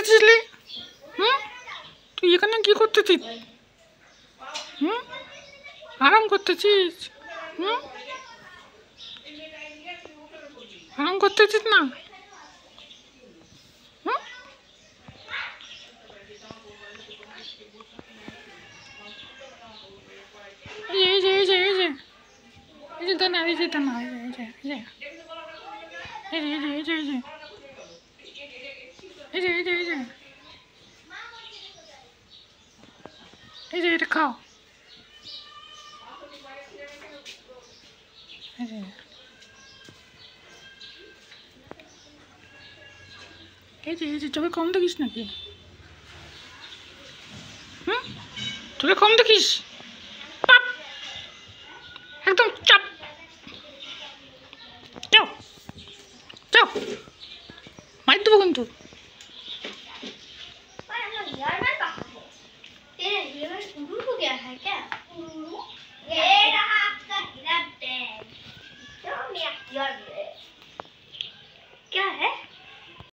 করতেছিস লি? হুম, তুই এখানে কি করতেছিস? হুম, আরাম করতেছিস? হুম, আরাম করতেছিস না? হুম, এই যে এই যে এই যে এই যে দানা, এই যে দানা, এই যে এই যে এই যে এই যে এই যে এই যে এই যে এই যে এই যে এটা খাও। এই যে এই যে চোখে কম দেখিস নাকি? হুম, চোখে কম দেখিস? পাপ, একদম চাপ। যাও যাও, মার দেবো কিন্তু। गया है क्या? ये रहा आपका हीरा बैग। क्यों नहीं यार